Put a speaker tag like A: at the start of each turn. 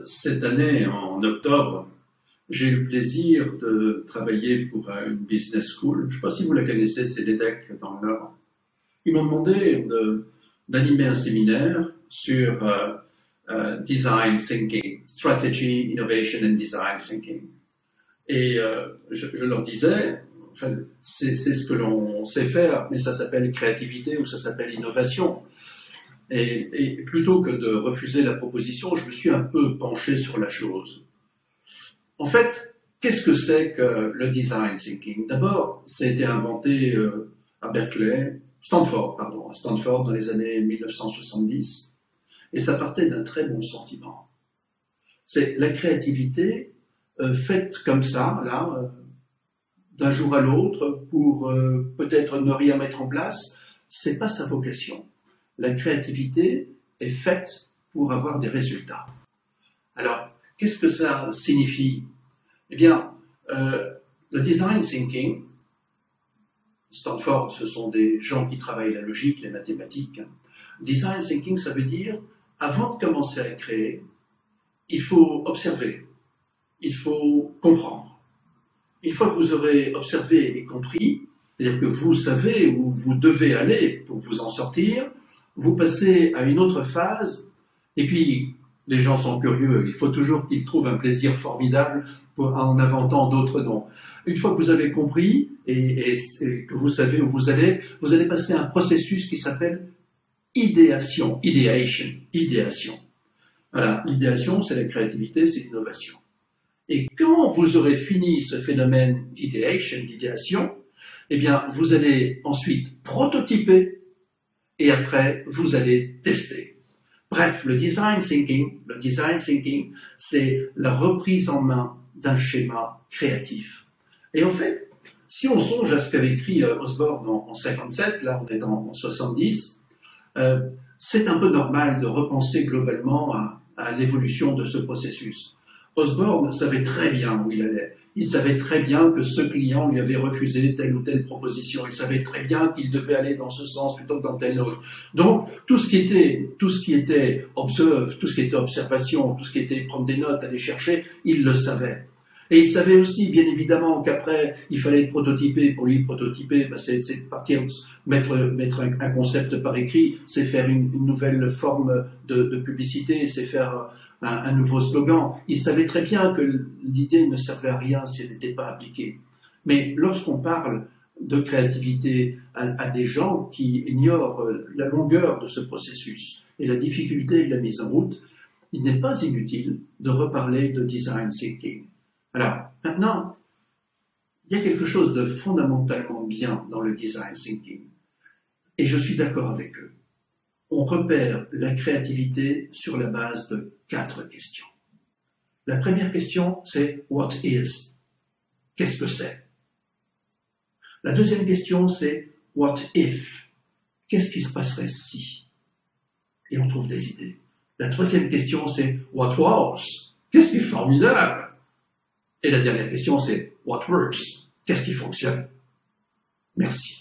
A: Cette année, en octobre, j'ai eu le plaisir de travailler pour une business school. Je ne sais pas si vous la connaissez, c'est l'EDEC dans le Nord. Ils m'ont demandé d'animer un séminaire sur design thinking, strategy, innovation and design thinking. Et je leur disais, enfin, c'est ce que l'on sait faire, mais ça s'appelle créativité ou ça s'appelle innovation. Et plutôt que de refuser la proposition, je me suis un peu penché sur la chose. En fait, qu'est-ce que c'est que le design thinking? D'abord, ça a été inventé à à Stanford dans les années 1970, et ça partait d'un très bon sentiment. C'est la créativité faite comme ça, là, d'un jour à l'autre, pour peut-être ne rien mettre en place, c'est pas sa vocation. La créativité est faite pour avoir des résultats. Alors, qu'est-ce que ça signifie? Eh bien, le design thinking, Stanford, ce sont des gens qui travaillent la logique, les mathématiques. Design thinking, ça veut dire, avant de commencer à créer, il faut observer, il faut comprendre. Une fois que vous aurez observé et compris, c'est-à-dire que vous savez où vous devez aller pour vous en sortir, vous passez à une autre phase, et puis les gens sont curieux, il faut toujours qu'ils trouvent un plaisir formidable en inventant d'autres noms. Une fois que vous avez compris et que vous savez où vous allez passer à un processus qui s'appelle idéation. Voilà, l'idéation, c'est la créativité, c'est l'innovation. Et quand vous aurez fini ce phénomène d'idéation, eh bien, vous allez ensuite prototyper et après, vous allez tester. Bref, le design thinking, c'est la reprise en main d'un schéma créatif. Et en fait, si on songe à ce qu'avait écrit Osborne en 57, là on est en 70, c'est un peu normal de repenser globalement à l'évolution de ce processus. Osborne savait très bien où il allait. Il savait très bien que ce client lui avait refusé telle ou telle proposition. Il savait très bien qu'il devait aller dans ce sens plutôt que dans tel autre. Donc, tout ce qui était observe, tout ce qui était observation, tout ce qui était prendre des notes, aller chercher, il le savait. Et il savait aussi, bien évidemment, qu'après, il fallait prototyper. Pour lui, prototyper, c'est partir, mettre un concept par écrit, c'est faire une nouvelle forme de publicité, c'est faire un nouveau slogan. Il savait très bien que l'idée ne servait à rien si elle n'était pas appliquée. Mais lorsqu'on parle de créativité à des gens qui ignorent la longueur de ce processus et la difficulté de la mise en route, il n'est pas inutile de reparler de design thinking. Alors, maintenant, il y a quelque chose de fondamentalement bien dans le design thinking. Et je suis d'accord avec eux. On repère la créativité sur la base de 4 questions. La première question, c'est « what is ?» Qu'est-ce que c'est? La deuxième question, c'est « what if ?» Qu'est-ce qui se passerait si? Et on trouve des idées. La troisième question, c'est « what was ?» Qu'est-ce qui est formidable? Et la dernière question, c'est « what works ?» Qu'est-ce qui fonctionne? Merci.